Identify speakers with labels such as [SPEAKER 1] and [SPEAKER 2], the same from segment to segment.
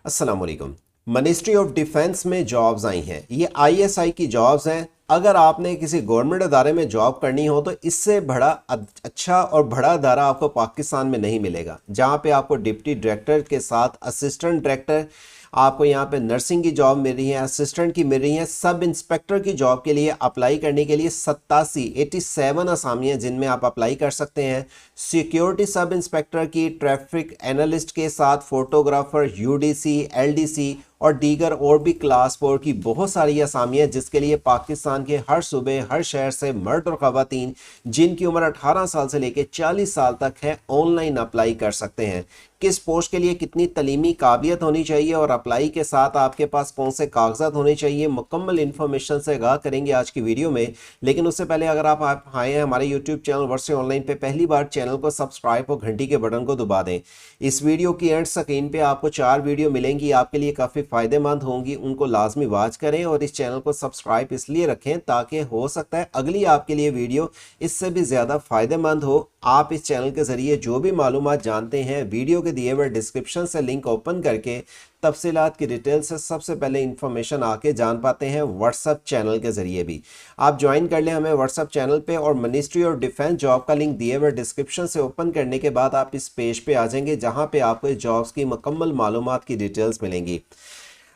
[SPEAKER 1] अस्सलाम वालेकुम। Ministry of defence में जॉब्स आई हैं। ये आईएसआई की जॉब्स हैं। अगर आपने किसी गवर्नमेंट अदारे में जॉब करनी हो तो इससे बड़ा अच्छा और बड़ा अदारा आपको पाकिस्तान में नहीं मिलेगा, जहाँ पे आपको डिप्टी डायरेक्टर के साथ असिस्टेंट डायरेक्टर, आपको यहाँ पे नर्सिंग की जॉब मिल रही है, असिस्टेंट की मिल रही है, सब इंस्पेक्टर की जॉब के लिए अप्लाई करने के लिए 87 असामियाँ जिनमें आप अप्लाई कर सकते हैं। सिक्योरिटी सब इंस्पेक्टर की, ट्रैफिक एनालिस्ट के साथ फोटोग्राफर, यूडीसी, एलडीसी और दीगर और भी क्लास 4 की बहुत सारी असामियाँ जिसके लिए पाकिस्तान के हर सूबे हर शहर से मर्द और ख़वातीन जिनकी उम्र 18 साल से लेकर 40 साल तक है ऑनलाइन अप्लाई कर सकते हैं। किस पोस्ट के लिए कितनी तलीमी काबिलियत होनी चाहिए और अप्लाई के साथ आपके पास कौन से कागजात होने चाहिए, मुकम्मल इन्फॉर्मेशन से आगाह करेंगे आज की वीडियो में। लेकिन उससे पहले अगर आप आए हैं हमारे यूट्यूब चैनल वर्से ऑनलाइन पे पहली बार, चैनल को सब्सक्राइब और घंटी के बटन को दबा दें। इस वीडियो की एंड स्क्रीन पे आपको 4 वीडियो मिलेंगी, आपके लिए काफ़ी फ़ायदेमंद होंगी, उनको लाजमी वॉच करें और इस चैनल को सब्सक्राइब इसलिए रखें ताकि हो सकता है अगली आपके लिए वीडियो इससे भी ज़्यादा फ़ायदेमंद हो। आप इस चैनल के ज़रिए जो भी मालूमात जानते हैं वीडियो के दिए हुए डिस्क्रिप्शन से लिंक ओपन करके तफसीलात की डिटेल से सबसे पहले इंफॉर्मेशन आके जान पाते हैं। व्हाट्सएप चैनल के ज़रिए भी आप ज्वाइन कर लें हमें व्हाट्सएप चैनल पे, और मिनिस्ट्री ऑफ डिफेंस जॉब का लिंक दिए हुए डिस्क्रिप्शन से ओपन करने के बाद आप इस पेज पे आ जाएंगे जहां पे आपको इस जॉब्स की मुकम्मल मालूमात की डिटेल्स मिलेंगी।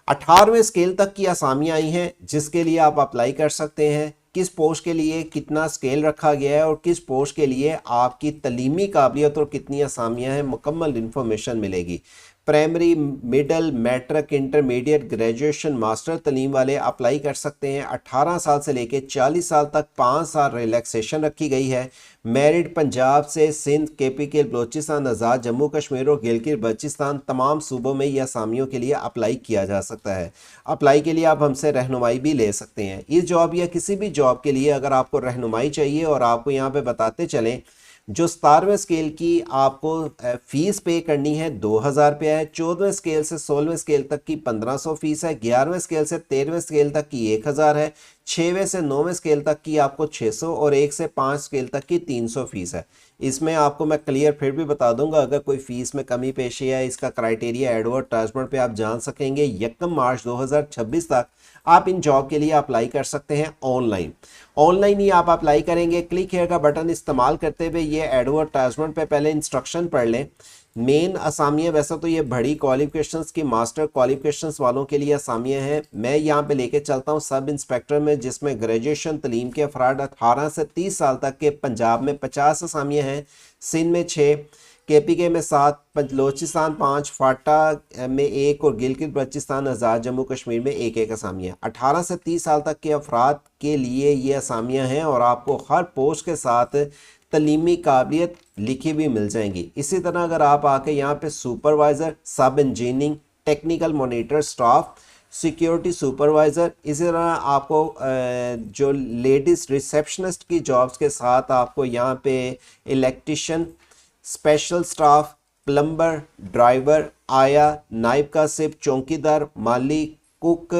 [SPEAKER 1] 18वें स्केल तक की असामियाँ आई हैं जिसके लिए आप अप्लाई कर सकते हैं। किस पोस्ट के लिए कितना स्केल रखा गया है और किस पोस्ट के लिए आपकी तलीमी काबिलियत और कितनी असामियाँ हैं, मुकम्मल इन्फॉर्मेशन मिलेगी। Primary, middle, matric, intermediate, graduation, master तलीम वाले अप्लाई कर सकते हैं। 18 साल से लेकर 40 साल तक 5 साल रिलैक्सेशन रखी गई है। मैरिड पंजाब से सिंध, केपीके, बलोचिस्तान, आज़ाद, जम्मू कश्मीर और गिलगित बल्चिस्तान तमाम सूबों में यह असामियों के लिए अप्लाई किया जा सकता है। अप्लाई के लिए आप हमसे रहनुमाई भी ले सकते हैं। इस जॉब या किसी भी जॉब के लिए अगर आपको रहनुमाई चाहिए और आपको यहाँ पे बताते चलें, जो 17वें स्केल की आपको फीस पे करनी है 2000 रुपया है, 14वें स्केल से 16वें स्केल तक की 1500 फीस है, 11वें स्केल से 13वें स्केल तक की 1000 है, 6वें से 9वें स्केल तक की आपको 600 और 1 से 5 स्केल तक की 300 फीस है। इसमें आपको मैं क्लियर फिर भी बता दूंगा, अगर कोई फीस में कमी पेशी है इसका क्राइटेरिया एडवर्टाइजमेंट पे आप जान सकेंगे। 1 मार्च 2026 तक आप इन जॉब के लिए अप्लाई कर सकते हैं ऑनलाइन ही आप अप्लाई करेंगे। क्लिक हेयर का बटन इस्तेमाल करते हुए ये एडवर्टाइजमेंट पे पहले इंस्ट्रक्शन पढ़ लें। मेन असामियाँ वैसे तो ये बड़ी क्वालिफिकेशंस की, मास्टर क्वालिफिकेशंस वालों के लिए असामियाँ हैं। मैं यहाँ पे लेके चलता हूँ सब इंस्पेक्टर में, जिसमें ग्रेजुएशन तलीम के अफराद 18 से 30 साल तक के। पंजाब में 50 असामियाँ हैं, सिंध में 6, केपीके में 7, बलोचिस्तान 5, फाटा में 1 और गिलगित बल्चिस्तान, आज़ाद जम्मू कश्मीर में 1 असामियाँ। 18 से 30 साल तक के अफराद के लिए ये असामियाँ हैं और आपको हर पोस्ट के साथ तलीमी काबिलियत लिखी भी मिल जाएंगी। इसी तरह अगर आप आके यहाँ पे सुपरवाइज़र, सब engineering, technical monitor staff, security supervisor, इसी तरह आपको जो लेडीज़ रिसेप्शनिस्ट की जॉब्स के साथ आपको यहाँ पे electrician, special staff, plumber, driver, आया, नायब कासिब, चौकीदार, माली, कुक,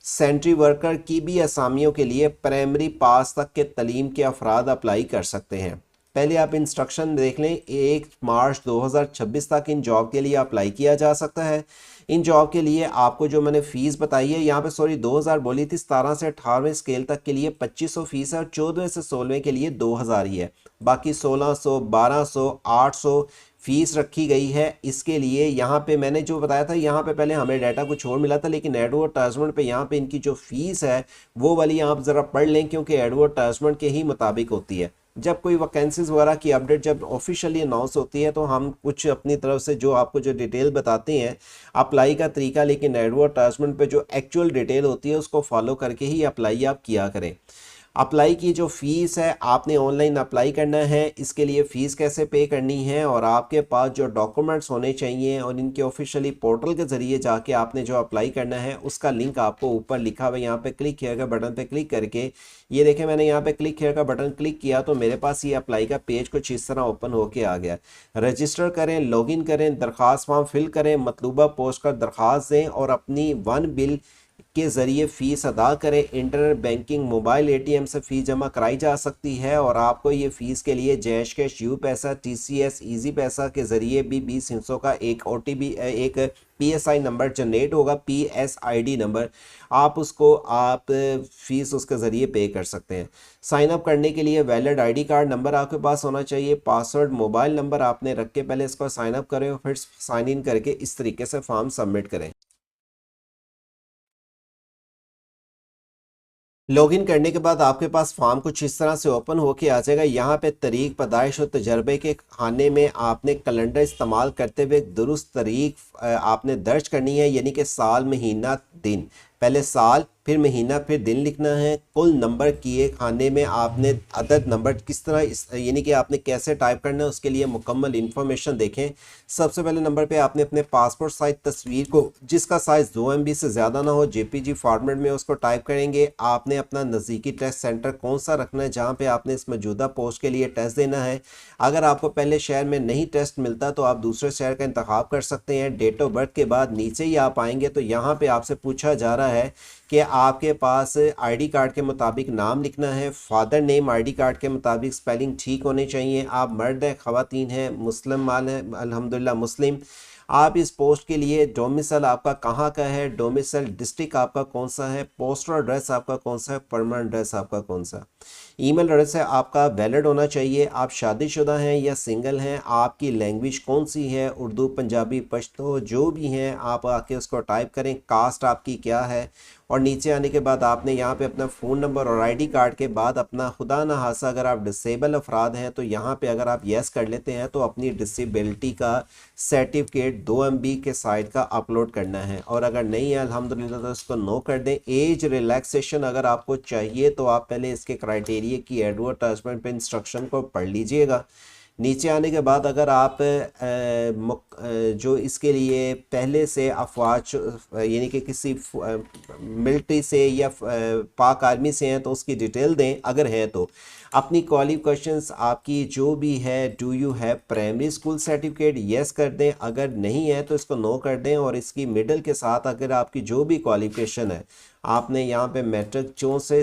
[SPEAKER 1] सेंट्री वर्कर की भी असामियों के लिए प्राइमरी पास तक के तलीम के अफराद अप्लाई कर सकते हैं। पहले आप इंस्ट्रक्शन देख लें। 1 मार्च 2026 तक इन जॉब के लिए अप्लाई किया जा सकता है। इन जॉब के लिए आपको जो मैंने फ़ीस बताई है यहाँ पे, सॉरी 2000 बोली थी, 17 से 18वें स्केल तक के लिए 2500 फीस है और 14वें से 16वें के लिए 2000 ही है। बाकी 1600, 1200, 800 फीस रखी गई है इसके लिए। यहाँ पे मैंने जो बताया था, यहाँ पे पहले हमें डाटा कुछ और मिला था, लेकिन एडवर्टाइजमेंट पे यहाँ पे इनकी जो फीस है वो वाली आप ज़रा पढ़ लें, क्योंकि एडवर्टाइजमेंट के ही मुताबिक होती है। जब कोई वैकेंसीज वगैरह की अपडेट जब ऑफिशियली अनाउंस होती है तो हम कुछ अपनी तरफ से जो आपको जो डिटेल बताते हैं अप्लाई का तरीका, लेकिन एडवर्टाइजमेंट पे जो एक्चुअल डिटेल होती है उसको फॉलो करके ही अप्लाई आप किया करें। अप्लाई की जो फ़ीस है, आपने ऑनलाइन अप्लाई करना है, इसके लिए फ़ीस कैसे पे करनी है और आपके पास जो डॉक्यूमेंट्स होने चाहिए और इनके ऑफिशियली पोर्टल के ज़रिए जाके आपने जो अप्लाई करना है उसका लिंक आपको ऊपर लिखा हुआ है। यहाँ पे क्लिक किया गया बटन पे क्लिक करके, ये देखें मैंने यहाँ पे क्लिक किया का बटन क्लिक किया तो मेरे पास ये अप्लाई का पेज कुछ इस तरह ओपन होके आ गया। रजिस्टर करें, लॉगिन करें, दरख्वास्त फॉर्म फिल करें, मतलूबा पोस्ट का दरख्वास्त दें और अपनी 1 बिल के ज़रिए फ़ीस अदा करें। इंटरनेट बैंकिंग, मोबाइल एटीएम से फ़ीस जमा कराई जा सकती है और आपको ये फ़ीस के लिए जैश कैश, यू पैसा, टीसीएस, इजी पैसा के ज़रिए भी 20 हिस्सों का एक ओटीपी, एक पीएसआई नंबर जनरेट होगा, पीएसआईडी नंबर, आप उसको आप फ़ीस उसके ज़रिए पे कर सकते हैं। साइन अप करने के लिए वैलिड आईडी कार्ड नंबर आपके पास होना चाहिए। पासवर्ड मोबाइल नंबर आपने रख के पहले इसको साइन अप करें और फिर साइन इन करके इस तरीके से फॉर्म सबमिट करें। लॉगिन करने के बाद आपके पास फॉर्म कुछ इस तरह से ओपन होके आ जाएगा। यहाँ पे तारीख पैदाइश और तजर्बे के खाने में आपने कैलेंडर इस्तेमाल करते हुए दुरुस्त तारीख आपने दर्ज करनी है, यानी कि साल, महीना, दिन, पहले साल फिर महीना फिर दिन लिखना है। कुल नंबर किए खाने में आपने अदद नंबर किस तरह यानी कि आपने कैसे टाइप करना है उसके लिए मुकम्मल इन्फॉर्मेशन देखें। सबसे पहले नंबर पे आपने अपने पासपोर्ट साइज तस्वीर को, जिसका साइज़ 2 MB से ज़्यादा ना हो, जेपीजी फॉर्मेट में उसको टाइप करेंगे। आपने अपना नज़दीकी टेस्ट सेंटर कौन सा रखना है जहाँ पे आपने इस मौजूदा पोस्ट के लिए टेस्ट देना है। अगर आपको पहले शहर में नहीं टेस्ट मिलता तो आप दूसरे शहर का इंतखाब कर सकते हैं। डेट ऑफ बर्थ के बाद नीचे ही आप आएंगे तो यहाँ पे आपसे पूछा जा रहा है कि आपके पास आईडी कार्ड के मुताबिक नाम लिखना है। फादर नेम आईडी कार्ड के मुताबिक स्पेलिंग ठीक होनी चाहिए। आप मर्द हैं, ख़वातीन हैं, मुस्लिम माल हैं, अल्हम्दुलिल्लाह मुस्लिम। आप इस पोस्ट के लिए डोमिसाइल आपका कहाँ का है, डोमिसाइल डिस्ट्रिक्ट आपका कौन सा है, पोस्टल एड्रेस आपका कौन सा है, परमानेंट एड्रेस आपका कौन सा, ईमेल एड्रेस है आपका वैलिड होना चाहिए। आप शादीशुदा हैं या सिंगल हैं, आपकी लैंग्वेज कौन सी है, उर्दू, पंजाबी, पश्तो, जो भी हैं आप आके उसको टाइप करें। कास्ट आपकी क्या है और नीचे आने के बाद आपने यहाँ पे अपना फ़ोन नंबर और आईडी कार्ड के बाद अपना, खुदा न खास्ता अगर आप डिसेबल अफराद हैं तो यहाँ पे अगर आप येस कर लेते हैं तो अपनी डिसेबिलिटी का सर्टिफिकेट 2 MB के साइड का अपलोड करना है, और अगर नहीं है अल्हम्दुलिल्लाह तो इसको नो कर दें। एज रिलैक्सेशन अगर आपको चाहिए तो आप पहले इसके क्राइटेरिया की एडवर्टाइजमेंट पे इंस्ट्रक्शन को पढ़ लीजिएगा। नीचे आने के बाद अगर आप जो इसके लिए पहले से अफवाज यानी कि किसी मिलिट्री से या पाक आर्मी से हैं तो उसकी डिटेल दें, अगर है तो अपनी क्वालिफिकेशंस आपकी जो भी है, do you have primary school certificate, yes कर दें, अगर नहीं है तो इसको नो कर दें। और इसकी मिडल के साथ अगर आपकी जो भी क्वालिफिकेशन है, आपने यहाँ पे मैट्रिक जो से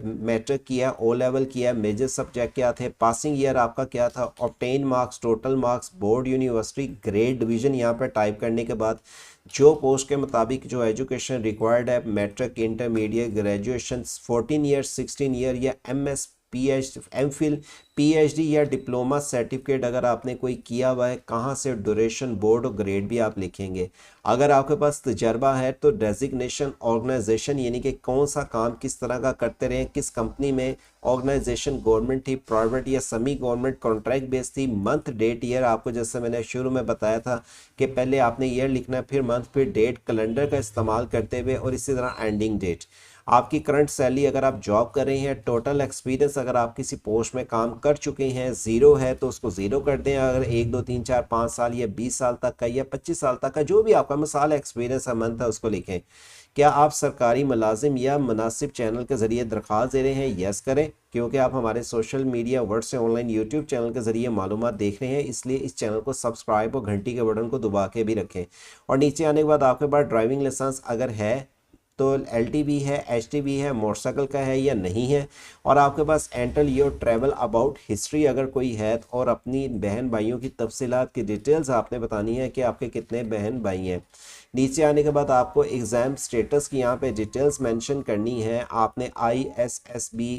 [SPEAKER 1] मैट्रिक किया, ओ लेवल किया, मेजर सब्जेक्ट क्या थे, पासिंग ईयर आपका क्या था, obtain marks, total marks, board, university, grade, division यहाँ पे टाइप करने के बाद जो पोस्ट के मुताबिक जो एजुकेशन रिक्वायर्ड है, matric, intermediate, graduation, 14 year, 16 year या MS, PhD, MPhil, PhD या डिप्लोमा सर्टिफिकेट अगर आपने कोई किया हुआ है, कहाँ से, ड्यूरेशन, बोर्ड और ग्रेड भी आप लिखेंगे। अगर आपके पास तजर्बा है तो डेजिग्नेशन, ऑर्गेनाइजेशन यानी कि कौन सा काम किस तरह का करते रहे, किस कंपनी में, ऑर्गेनाइजेशन गवर्नमेंट थी, प्राइवेट या सेमी गवर्नमेंट, कॉन्ट्रैक्ट बेस थी, मंथ, डेट, ईयर। आपको जैसे मैंने शुरू में बताया था कि पहले आपने ईयर लिखना है, फिर मंथ, फिर डेट, कैलेंडर का इस्तेमाल करते हुए, और इसी तरह एंडिंग डेट। आपकी करंट सैलरी अगर आप जॉब कर रहे हैं, टोटल एक्सपीरियंस अगर आप किसी पोस्ट में काम कर चुके हैं, ज़ीरो है तो उसको ज़ीरो कर दें। अगर 1, 2, 3, 4, 5 साल या 20 साल तक का या 25 साल तक का जो भी आपका मिसाल एक्सपीरियंस है, मंथ है, उसको लिखें। क्या आप सरकारी मुलाजिम या मुनासिब चैनल के ज़रिए दरख्वास्त दे रहे हैं, यस करें, क्योंकि आप हमारे social media, WhatsApp, online YouTube channel के ज़रिए मालूमात देख रहे हैं, इसलिए इस चैनल को सब्सक्राइब और घंटी के बटन को दबा के भी रखें। और नीचे आने के बाद आपके पास ड्राइविंग लाइसेंस अगर है तो LTV है, HTV है, मोटरसाइकिल का है या नहीं है, और आपके पास enter your travel about history अगर कोई है, और अपनी बहन भाइयों की तफसीलात की डिटेल्स आपने बतानी है कि आपके कितने बहन भाई हैं। नीचे आने के बाद आपको एग्ज़ाम स्टेटस की यहाँ पे डिटेल्स मेंशन करनी है। आपने ISSB,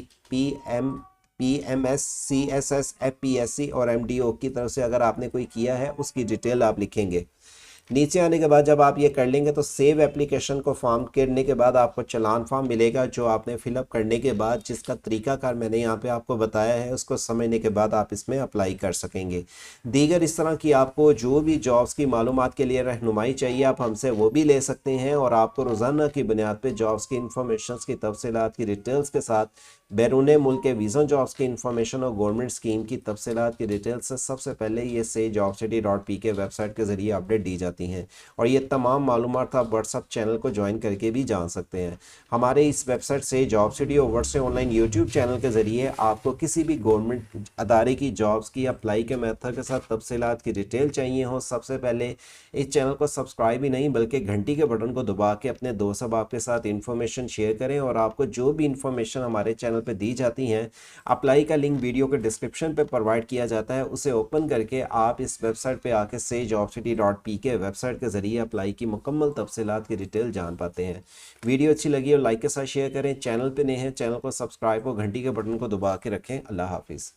[SPEAKER 1] PMS, CSS, FPSC और MDO की तरफ से अगर आपने कोई किया है उसकी डिटेल आप लिखेंगे। नीचे आने के बाद जब आप ये कर लेंगे तो सेव एप्लीकेशन को फॉर्म करने के बाद आपको चलान फॉर्म मिलेगा, जो आपने फिलअप करने के बाद जिसका तरीकाकार मैंने यहाँ पे आपको बताया है, उसको समझने के बाद आप इसमें अप्लाई कर सकेंगे। दीगर इस तरह की आपको जो भी जॉब्स की मालूमात के लिए रहनुमाई चाहिए आप हमसे वो भी ले सकते हैं, और आपको रोज़ाना की बुनियाद पर जॉब्स की इंफॉर्मेशन की तफसीलात की डिटेल्स के साथ बैरून मुल्क के वीज़ा जॉब्स की इंफॉर्मेशन और गवर्नमेंट स्कीम की तफसीलात की डिटेल्स से सबसे पहले ये SayJobCity.pk वेबसाइट के ज़रिए अपडेट दी जाती हैं और ये तमाम मालूमात आप व्हाट्सअप चैनल को ज्वाइन करके भी जान सकते हैं। हमारे इस वेबसाइट SayJobCity और व्हाट्सएप ऑनलाइन यूट्यूब चैनल के ज़रिए आपको किसी भी गवर्नमेंट अदारे की जॉब्स की अप्लाई के मेथड के साथ तफसीलात की डिटेल चाहिए हो, सबसे पहले इस चैनल को सब्सक्राइब ही नहीं बल्कि घंटी के बटन को दबा के अपने दोस्त अहबाब के साथ इन्फॉर्मेशन शेयर करें और आपको जो भी इंफॉर्मेशन हमारे चैनल पे दी जाती हैं, अप्लाई का लिंक वीडियो के डिस्क्रिप्शन पे प्रोवाइड किया जाता है, उसे ओपन करके आप इस वेबसाइट पे आके SayJobCity.pk वेबसाइट के ज़रिए अप्लाई की मुकम्मल तफसीलात की डिटेल जान पाते हैं। वीडियो अच्छी लगी और लाइक के साथ शेयर करें। चैनल पे नए हैं, चैनल को सब्सक्राइब और घंटी के बटन को दबा के रखें। अल्लाह हाफिज़।